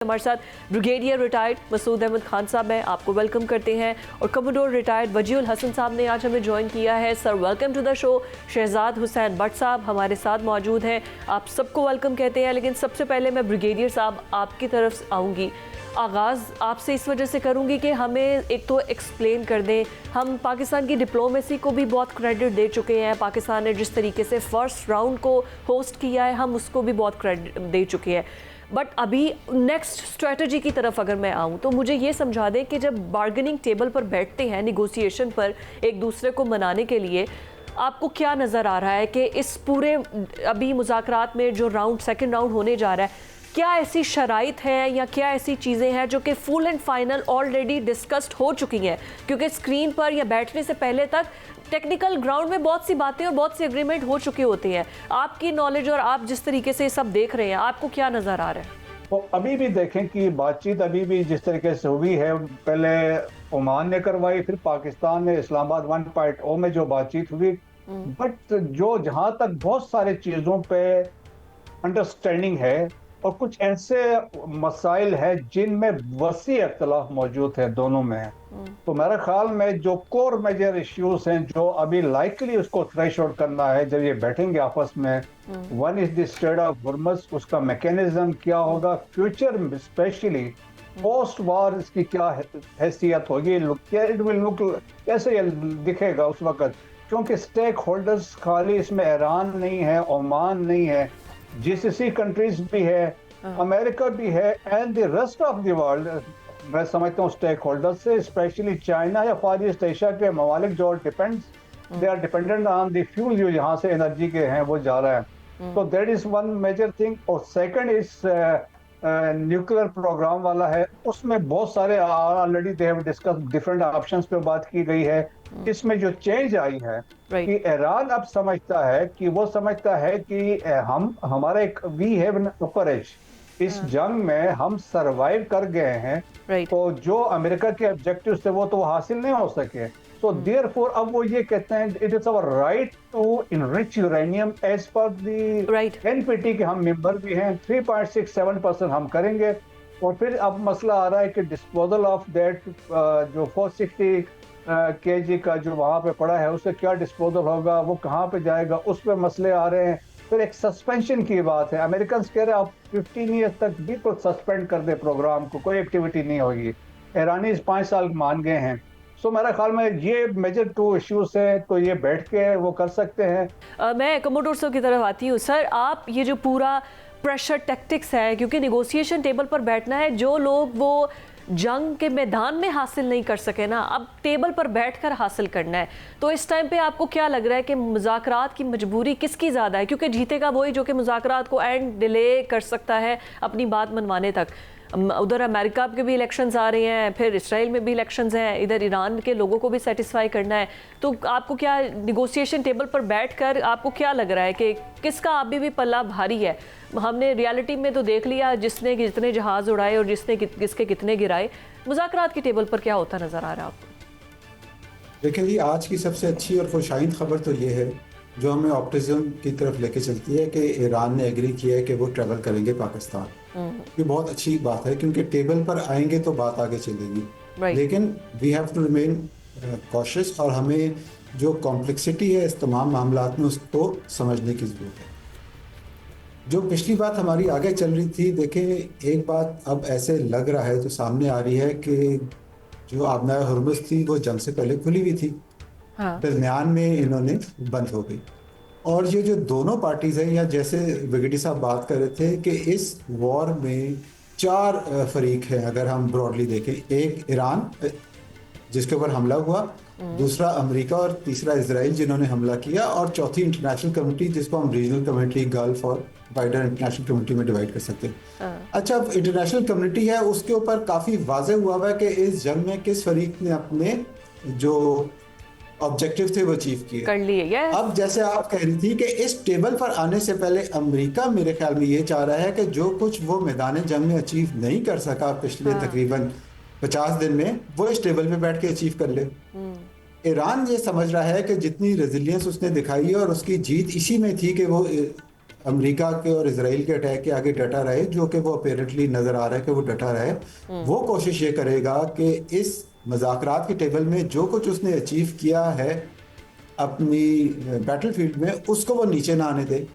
हमारे साथ brigadier retired Masood Ahmad Khan साहब हैं, आपको वेलकम करते हैं। और कमोडोर रिटायर्ड वजीउल हसन साहब ने आज हमें ज्वाइन किया है। Sir welcome to the show. Shahzad Hussain Bhatt साहब हमारे साथ मौजूद हैं, आप सबको वेलकम कहते हैं। लेकिन सबसे पहले मैं ब्रिगेडियर साहब आपकी तरफ आऊँगी। आगाज़ आपसे इस वजह से करूँगी कि हमें एक तो एक्सप्लेन कर दें, हम पाकिस्तान की डिप्लोमेसी को भी बहुत क्रेडिट दे चुके हैं। पाकिस्तान ने जिस तरीके से फ़र्स्ट राउंड को होस्ट किया है, हम उसको भी बहुत क्रेडिट दे चुके हैं। बट अभी नेक्स्ट स्ट्रेटजी की तरफ अगर मैं आऊँ तो मुझे ये समझा दें कि जब बार्गेनिंग टेबल पर बैठते हैं, निगोशिएशन पर एक दूसरे को मनाने के लिए, आपको क्या नज़र आ रहा है कि इस पूरे अभी मुज़ाकरात में जो सेकंड राउंड होने जा रहा है, क्या ऐसी शराइत हैं या क्या ऐसी चीज़ें हैं जो कि full and final already discussed हो चुकी हैं? क्योंकि स्क्रीन पर या बैठने से पहले तक टेक्निकल ग्राउंड में बहुत सी बातें और बहुत सी एग्रीमेंट हो चुकी होती हैं। आपकी नॉलेज और आप जिस तरीके से ये सब देख रहे हैं, आपको क्या नज़र आ रहा है? तो अभी भी देखें कि बातचीत अभी भी जिस तरीके से हुई है, पहले ओमान ने करवाई, फिर पाकिस्तान ने इस्लामाबाद 1.0 में जो बातचीत हुई, बट जो जहां तक बहुत सारे चीज़ों पे अंडरस्टैंडिंग है और कुछ ऐसे मसाइल है जिनमें वसी इख्तलाफ मौजूद है दोनों में। तो मेरे ख्याल में जो कोर मेजर इश्यूज हैं जो अभी लाइकली उसको थ्रेशोल्ड करना है जब ये बैठेंगे आपस में, one is the straight of Hormuz, उसका मैकेनिज्म क्या होगा, फ्यूचर में स्पेशली पोस्ट वार इसकी क्या हैसियत होगी, इट विल लुक कैसे ये दिखेगा उस वक्त, क्योंकि स्टेक होल्डर्स खाली इसमें ईरान नहीं है, ओमान नहीं है, जीसीसी कंट्रीज भी है, अमेरिका भी है, and the rest of the world. मैं समझता हूँ स्टेक होल्डर से स्पेशली चाइना या फार ईस्ट एशिया के ममालिक जो they are dependent on the fuel जो यहाँ से एनर्जी के हैं वो जा रहा है। तो that is one major thing. और सेकंड इज न्यूक्लियर प्रोग्राम वाला है, उसमें बहुत सारे already they have discuss different options पे बात की गई है। इसमें जो चेंज आई है कि ईरान अब समझता है कि हमारा एक we have an upper edge, इस जंग में हम सरवाइव कर गए हैं, तो जो अमेरिका के ऑब्जेक्टिव्स थे वो तो हासिल नहीं हो सके। So therefore अब वो ये कहते हैं it is our right to enrich uranium as per the NPT के हम मेंबर भी हैं, 3.67% हम करेंगे। और फिर अब मसला आ रहा है कि डिस्पोजल ऑफ दैट जो 460 केजी का जो वहाँ पे पड़ा है उससे क्या डिस्पोजल होगा, वो कहाँ पे जाएगा, उस पर मसले आ रहे हैं। फिर एक सस्पेंशन की बात है, अमेरिकन कह रहे हैं आप 15 ईयर तक बिल्कुल सस्पेंड कर दे प्रोग्राम को, कोई एक्टिविटी नहीं होगी। ईरानीज 5 साल मान गए हैं। सो मेरा ख्याल में ये मेजर 2 इश्यूज है, तो ये बैठ के वो कर सकते हैं। मैं कमोडोर साहब की तरफ आती हूँ। सर, आप ये जो पूरा प्रेशर टैक्टिक्स है, क्योंकि नेगोशिएशन टेबल पर बैठना है, जो लोग वो जंग के मैदान में हासिल नहीं कर सके ना, अब टेबल पर बैठकर हासिल करना है। तो इस टाइम पे आपको क्या लग रहा है कि मुज़ाकरात की मजबूरी किसकी ज़्यादा है? क्योंकि जीतेगा वही जो कि मुज़ाकरात को एंड डिले कर सकता है अपनी बात मनवाने तक। उधर अमेरिका के भी इलेक्शंस आ रहे हैं, फिर इसराइल में भी इलेक्शंस हैं, इधर ईरान के लोगों को भी सेटिस्फाई करना है। तो आपको क्या निगोशिएशन टेबल पर बैठकर आपको क्या लग रहा है कि किसका अभी भी पल्ला भारी है? हमने रियलिटी में तो देख लिया जिसने कितने जहाज़ उड़ाए और किसके कितने गिराए। मुज़ाकरात की टेबल पर क्या होता नज़र आ रहा है आपको? देखिए जी, आज की सबसे अच्छी और खुशाइंद खबर तो ये है जो हमें ऑप्टिज्म की तरफ लेके चलती है कि ईरान ने एग्री किया है कि वो ट्रैवल करेंगे पाकिस्तान। ये बहुत अच्छी बात है क्योंकि टेबल पर आएंगे तो बात आगे चलेगी। लेकिन we have to remain cautious और हमें जो कॉम्प्लेक्सिटी है इस तमाम मामलात में उसको समझने की ज़रूरत है। जो पिछली बात हमारी आगे चल रही थी, देखें एक बात अब ऐसे लग रहा है जो सामने आ रही है कि जो आबनाए हुर्मुज़ थी वो जंग से पहले खुली हुई थी, दरमियान में इन्होंने बंद हो गई। और ये जो दोनों पार्टीज हैं, या जैसे ब्रिगेडियर साहब बात कर रहे थे कि इस वॉर में 4 फरीक हैं अगर हम ब्रॉडली देखें। एक ईरान जिसके ऊपर हमला हुआ, दूसरा अमेरिका और तीसरा इजराइल जिन्होंने हमला किया, और चौथी इंटरनेशनल कम्युनिटी जिसको हम रीजनल कम्युनिटी, गल्फ और वाइडर इंटरनेशनल कम्युनिटी में डिवाइड कर सकते हैं। अच्छा, अब इंटरनेशनल कम्युनिटी है उसके ऊपर काफ़ी वाज़ेह हुआ है कि इस जंग में किस फरीक ने अपने जो ऑब्जेक्टिव थे वो अचीव किए कर लिए। अब जैसे आप कह रही थी कि इस टेबल पर आने से पहले अमेरिका मेरे ख्याल में ये चाह रहा है कि जो कुछ वो मैदान जंग में अचीव नहीं कर सका पिछले तकरीबन 50 दिन में, वो इस टेबल पे बैठ के अचीव कर ले। ईरान ये समझ रहा है कि जितनी रेजिलियंस उसने दिखाई है और उसकी जीत इसी में थी कि वो अमेरिका के और इसराइल के अटैक के आगे डटा रहे, जो कि वो अपेरेंटली नजर आ रहा है कि वो डटा रहे, वो कोशिश ये करेगा कि इस मुज़ाकरात की टेबल में जो कुछ उसने अचीव किया है अपनी बैटलफील्ड में, उसको वो नीचे ना आने दे।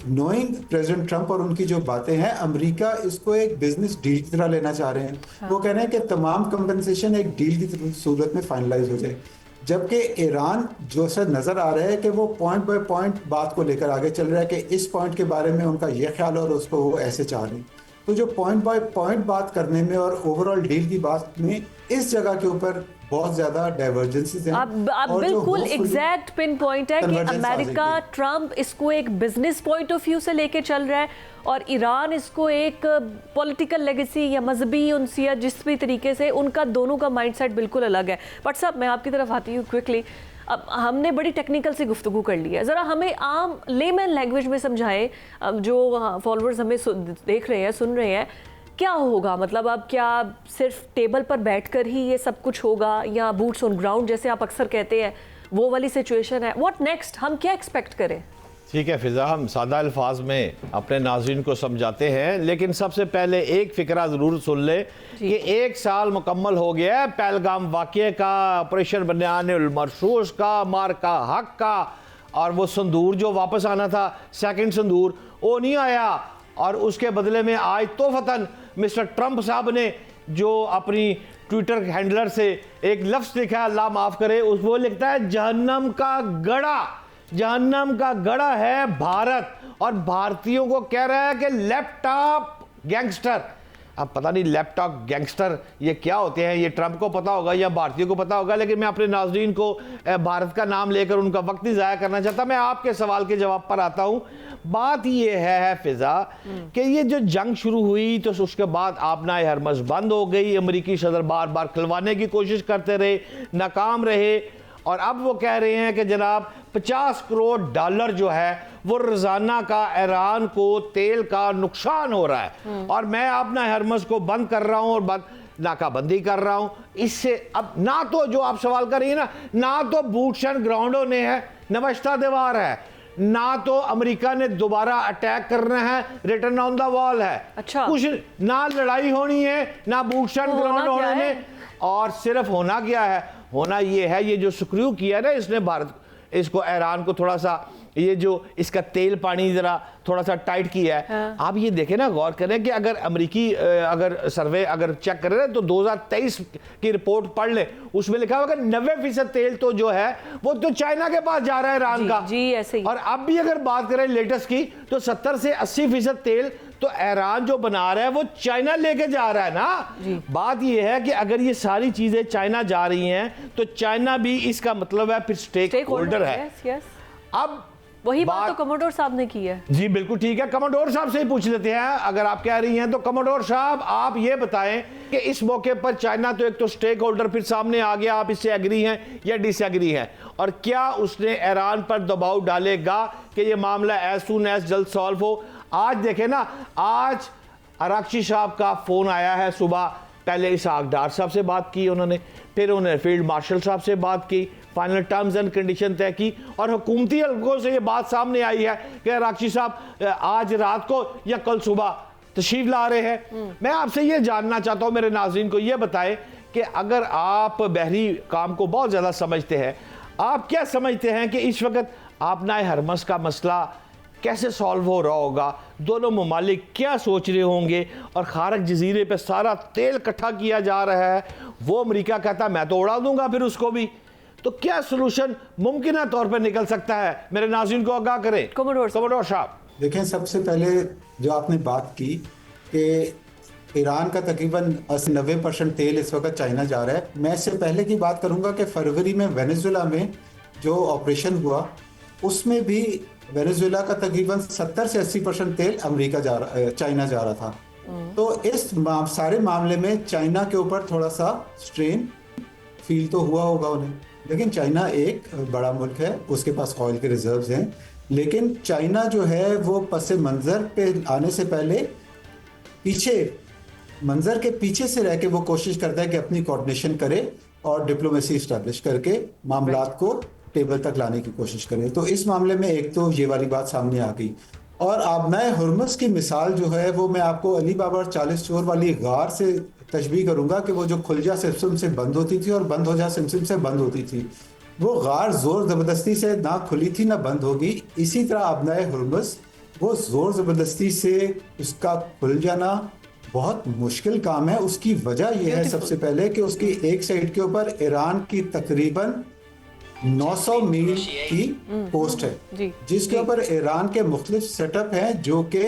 नोइंग प्रेसिडेंट ट्रंप और उनकी जो बातें हैं, अमेरिका इसको एक बिजनेस डील की तरह लेना चाह रहे हैं। वो कह रहे हैं कि तमाम कंपनसेशन एक डील की सूरत में फाइनलाइज हो जाए, जबकि ईरान जो सा नजर आ रहा है कि वो पॉइंट बाय पॉइंट बात को लेकर आगे चल रहा है कि इस पॉइंट के बारे में उनका ये ख्याल है और उसको वो ऐसे चाह रहे हैं। तो जो पॉइंट बाय पॉइंट बात करने में और ओवरऑल डील की बात में इस जगह के ऊपर बहुत ज्यादा डाइवर्जेंसेस हैं। आप बिल्कुल एग्जैक्ट पिन पॉइंट है कि अमेरिका ट्रंप इसको एक बिजनेस पॉइंट ऑफ व्यू से लेके चल रहा है और ईरान इसको एक पॉलिटिकल लेगेसी या मजहबी उनसियत जिस भी तरीके से, उनका दोनों का माइंडसेट बिल्कुल अलग है। बट साहब मैं आपकी तरफ आती हूँ क्विकली। अब हमने बड़ी टेक्निकल सी गुफ्तगू कर ली है, ज़रा हमें आम लेमन लैंग्वेज में समझाएं, जो फॉलोअर्स हमें देख रहे हैं, सुन रहे हैं, क्या होगा? मतलब अब क्या सिर्फ टेबल पर बैठकर ही ये सब कुछ होगा या बूट्स ऑन ग्राउंड जैसे आप अक्सर कहते हैं वो वाली सिचुएशन है? व्हाट नेक्स्ट, हम क्या एक्सपेक्ट करें? ठीक है फिजा, हम सादा अल्फाज में अपने नाज़रीन को समझाते हैं, लेकिन सबसे पहले एक फ़िक्रा ज़रूर सुन ले कि 1 साल मुकम्मल हो गया है पहलगाम वाक़े का, ऑपरेशन बनियानुल मरसूस का, मार्का हक का, और वो संदूर जो वापस आना था, सेकंड संदूर, वो नहीं आया। और उसके बदले में आज तोहफ़तन मिस्टर ट्रंप साहब ने जो अपनी ट्विटर हैंडलर से एक लफ्ज़ लिखा है, अल्लाह माफ़ करे, वो लिखता है जहन्नम का गड़ा, जहन्नम का गड़ा है भारत, और भारतीयों को कह रहा है कि लैपटॉप गैंगस्टर। अब पता नहीं लैपटॉप गैंगस्टर ये क्या होते हैं, ये ट्रंप को पता होगा या भारतीयों को पता होगा, लेकिन मैं अपने नाज़रीन को भारत का नाम लेकर उनका वक्त नहीं ज़ाया करना चाहता। मैं आपके सवाल के जवाब पर आता हूँ। बात ये है फिजा कि ये जो जंग शुरू हुई तो उसके बाद आपना हरमस बंद हो गई, अमेरिकी सदर बार बार खिलवाने की कोशिश करते रहे, नाकाम रहे, और अब वो कह रहे हैं कि जनाब 50 करोड़ डॉलर जो है वो रोजाना का ईरान को तेल का नुकसान हो रहा है, और मैं अपना हरमस को बंद कर रहा हूं और नाकाबंदी कर रहा हूं। इससे अब ना तो जो आप सवाल कर रही है ना तो बूट्स एंड ग्राउंडों ने है, नवश्ता दीवार है, ना तो अमेरिका ने दोबारा अटैक करना है, रिटर्न ऑन द वॉल है। अच्छा। कुछ ना लड़ाई होनी है, ना बूट्स एंड ग्राउंड होने में, और सिर्फ होना क्या है, होना ये है, ये जो स्क्रू किया ना इसने भारत, इसको ईरान को थोड़ा सा, ये जो इसका तेल पानी जरा थोड़ा सा टाइट किया है। हाँ। आप ये देखें ना, गौर करें कि अगर अमेरिकी अगर सर्वे अगर चेक करें ना तो 2023 की रिपोर्ट पढ़ लें, उसमें लिखा होगा 90% तेल तो जो है वो तो चाइना के पास जा रहा है, ईरान का। जी ऐसे ही। और अब भी अगर बात करें लेटेस्ट की तो 70 से 80% तेल तो ईरान जो बना रहा है वो चाइना लेके जा रहा है ना। बात यह है कि अगर ये सारी चीजें चाइना जा रही हैं तो चाइना भी इसका मतलब है फिर स्टेक होल्डर है। Yes, yes. अब वही बात तो कमोडोर साहब ने की है। जी बिल्कुल ठीक है, कमोडोर साहब से ही पूछ लेते हैं अगर आप कह रही हैं तो। कमोडोर साहब आप ये बताएं कि इस मौके पर चाइना तो एक तो स्टेक होल्डर फिर सामने आ गया, आप इससे एग्री हैं या डिसएग्री हैं, और क्या उसने ईरान पर दबाव डालेगा कि ये मामला एज सून एज जल्द सॉल्व हो? आज देखें ना, आज अराक्ची साहब का फोन आया है सुबह, पहले इसहाक डार साहब से बात की उन्होंने, फिर उन्होंने फील्ड मार्शल साहब से बात की, फाइनल टर्म्स एंड कंडीशन तय की, और हुकूमती हलकों से ये बात सामने आई है कि अराक्ची साहब आज रात को या कल सुबह तशरीफ ला रहे हैं। मैं आपसे ये जानना चाहता हूँ, मेरे नाज़रीन को ये बताएं कि अगर आप बहरी काम को बहुत ज़्यादा समझते हैं, आप क्या समझते हैं कि इस वक्त आपना हरमस का मसला कैसे सॉल्व हो रहा होगा? दोनों ममालिक क्या सोच रहे होंगे? और खारक जजीरे पे सारा तेल इकट्ठा किया जा रहा है, वो अमेरिका कहता है मैं तो उड़ा दूंगा फिर उसको भी, तो क्या सोल्यूशन मुमकिन तौर पर निकल सकता है? मेरे नाज़रीन को आगाह करें कमोडोर साहब। देखें, सबसे पहले जो आपने बात की कि ईरान का तकरीबन 90% तेल इस वक्त चाइना जा रहा है, मैं इससे पहले की बात करूंगा कि फरवरी में वेनेजुएला में जो ऑपरेशन हुआ उसमें भी वेनेजुएला का तकरीबन 70 से 80% तेल चाइना जा रहा था। तो इस सारे मामले में चाइना के ऊपर थोड़ा सा स्ट्रेन फील तो हुआ होगा उन्हें, लेकिन चाइना एक बड़ा मुल्क है, उसके पास ऑयल के रिजर्व्स हैं, लेकिन चाइना जो है वो पसे मंजर पे आने से पहले मंजर के पीछे से रह के वो कोशिश करता है कि अपनी कोऑर्डिनेशन करे और डिप्लोमेसी इस्टेब्लिश करके मामलात को टेबल तक लाने की कोशिश करें। तो इस मामले में एक तो ये वाली बात सामने आ गई। और आबनाए हुर्मुज़ की मिसाल जो है वो मैं आपको अली बाबा और 40 चोर वाली गार से तशबीह करूंगा कि वो जो खुल जा सिमसिम से बंद होती थी और बंद हो जा सिमसिम से बंद होती थी। वो गार जोर ज़बरदस्ती से ना खुली थी ना बंद होगी। इसी तरह आबनाए हुर्मुज़ वो जोर ज़बरदस्ती से उसका खुल जाना बहुत मुश्किल काम है। उसकी वजह यह है सबसे पहले कि उसकी एक साइड के ऊपर ईरान की तकरीबन 900 मील की पोस्ट है, जिसके ऊपर ईरान के मुख्तलिफ सेटअप हैं, जो कि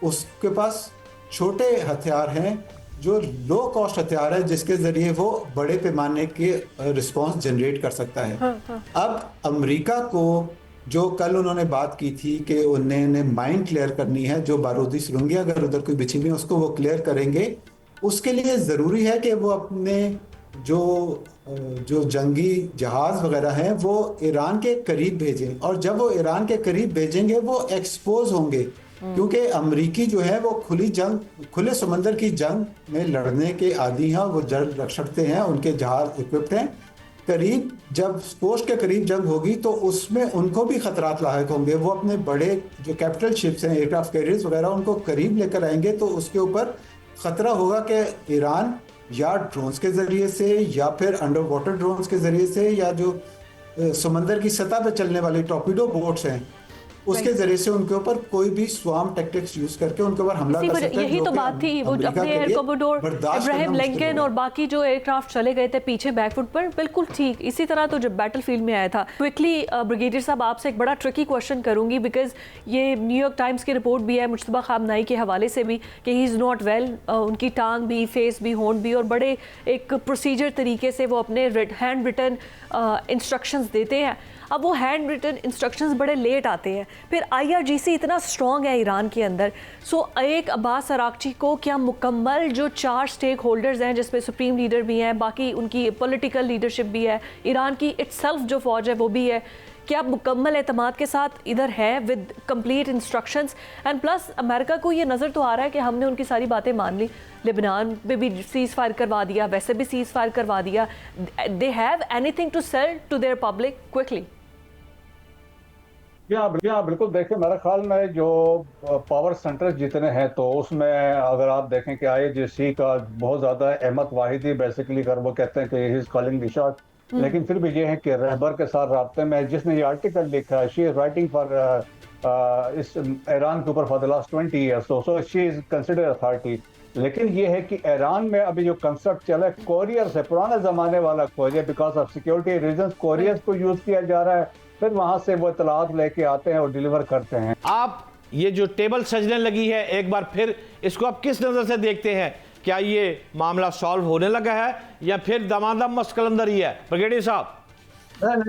उसके पास छोटे हथियार हैं, जो लो कॉस्ट हथियार है, जिसके जरिए वो बड़े पैमाने के रिस्पांस जनरेट कर सकता है। अब अमेरिका को जो कल उन्होंने बात की थी कि उन्होंने माइन क्लियर करनी है, जो बारूदी सुरंगियां अगर उधर कोई बिछी हुई है उसको वो क्लियर करेंगे। उसके लिए ज़रूरी है कि वो अपने जो जंगी जहाज वगैरह हैं वो ईरान के करीब भेजें, और जब वो ईरान के करीब भेजेंगे वो एक्सपोज होंगे, क्योंकि अमरीकी जो है वो खुले समंदर की जंग में लड़ने के आदी हैं, वो जंग लड़ सकते हैं, उनके जहाज इक्विप्ड हैं। करीब जब पोस्ट के करीब जंग होगी तो उसमें उनको भी खतरात लायक होंगे। वो अपने बड़े जो कैपिटल शिप्स हैं, एयरक्राफ्ट कैरियर्स वगैरह, उनको करीब लेकर आएंगे तो उसके ऊपर खतरा होगा कि ईरान या ड्रोन्स के जरिए से या फिर अंडर वाटर ड्रोन्स के जरिए से या जो समंदर की सतह पर चलने वाली टॉर्पीडो बोट्स हैं उसके जरिए से उनके ऊपर कोई भी स्वार्म टैक्टिक्स यूज करके उनके ऊपर हमला कर सकता है। यही तो बात थी, वो अपने एयर कमोडोर इब्राहिम लिंकन और बाकी जो एयरक्राफ्ट चले गए थे पीछे बैकफुट पर, बिल्कुल ठीक इसी तरह तो जब बैटलफील्ड में आया था। क्विकली ब्रिगेडियर साहब आपसे एक बड़ा ट्रिकी क्वेश्चन करूंगी, बिकॉज ये न्यूयॉर्क टाइम्स की रिपोर्ट भी है मुश्तबा खामनाई के हवाले से भी कि ही इज़ नॉट वेल, उनकी टांग भी, फेस भी, होंठ भी, और बड़े एक प्रोसीजर तरीके से वो अपने हैंड रिटन इंस्ट्रक्शंस देते हैं। अब वो हैंड रिटन इंस्ट्रक्शंस बड़े लेट आते हैं, फिर IRGC इतना स्ट्रॉन्ग है ईरान के अंदर। सो एक अब्बास अरागची को क्या मुकम्मल जो 4 स्टेक होल्डर्स हैं, जिसमें सुप्रीम लीडर भी हैं, बाकी उनकी पॉलिटिकल लीडरशिप भी है, ईरान की इटसेल्फ जो फौज है वो भी है, क्या मुकम्मल एतमाद के साथ इधर है with complete instructions? And plus America को ये नज़र तो आ रहा है कि हमने उनकी सारी बातें मान ली, लेबनान में भी सीज़ फायर करवा दिया, वैसे भी सीज़ फायर करवा दिया। They have anything to sell to their public quickly? यहाँ बिल्कुल देखें, मेरे ख्याल में जो पावर सेंटर्स जितने हैं तो उसमें अगर आप देखें कि IRGC का बहुत ज़्यादा अहमद वाहिदी बेसिकली कर वो कहते हैं कि he is calling the shot, लेकिन फिर भी ये है कि रहबर के साथ राब्ते में जिसने ये आर्टिकल लिखा है, शी इज राइटिंग फॉर इस ईरान के ऊपर for the last 20 years, so she is consider authority. लेकिन ये है कि ईरान में अभी जो कंसेप्ट चला है कोरियर से, पुराने ज़माने वाला courier, because of security reason courier को यूज़ किया जा रहा है, फिर वहां से वो इतलात लेके आते हैं और डिलीवर करते हैं। आप ये जो टेबल सजने लगी है एक बार फिर, इसको आप किस नज़र से देखते हैं? क्या ये मामला सॉल्व होने लगा है या फिर दमादम मस्कलंदर ही है? ब्रिगेडियर साहब,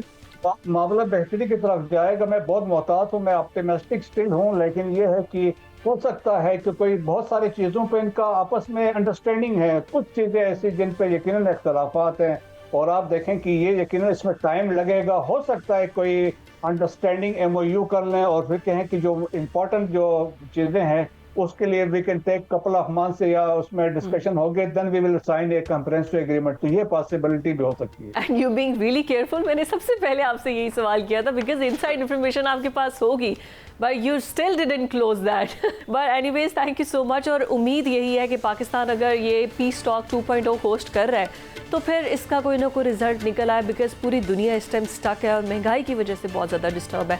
मामला बेहतरी की तरफ जाएगा। मैं बहुत मोहतात हूँ, मैं ऑप्टिमिस्टिक स्टिल हूँ, लेकिन ये है कि हो सकता है कि कोई बहुत सारी चीज़ों पे इनका आपस में अंडरस्टैंडिंग है, कुछ चीज़ें ऐसी जिन पे यकीनन इख्तलाफात हैं, और आप देखें कि ये यकीनन इसमें टाइम लगेगा। हो सकता है कोई अंडरस्टैंडिंग MOU कर लें और फिर कहें कि जो इम्पोर्टेंट जो चीज़ें हैं उसके लिए we can take couple of months या उसमें डिस्कशन हो गए, then we will sign a comprehensive agreement. तो ये पॉसिबिलिटी भी हो सकती है। And you being really careful, मैंने सबसे पहले आपसे यही सवाल किया था बिकॉज इनसाइड इन्फॉर्मेशन आपके पास होगी, but you still didn't close that. But anyways thank you so much, और उम्मीद यही है कि पाकिस्तान अगर ये पीस टॉक 2.0 होस्ट कर रहा है तो फिर इसका कोई ना कोई रिजल्ट निकल आए, बिकॉज पूरी दुनिया इस टाइम स्टक है और महंगाई की वजह से बहुत ज़्यादा डिस्टर्ब है।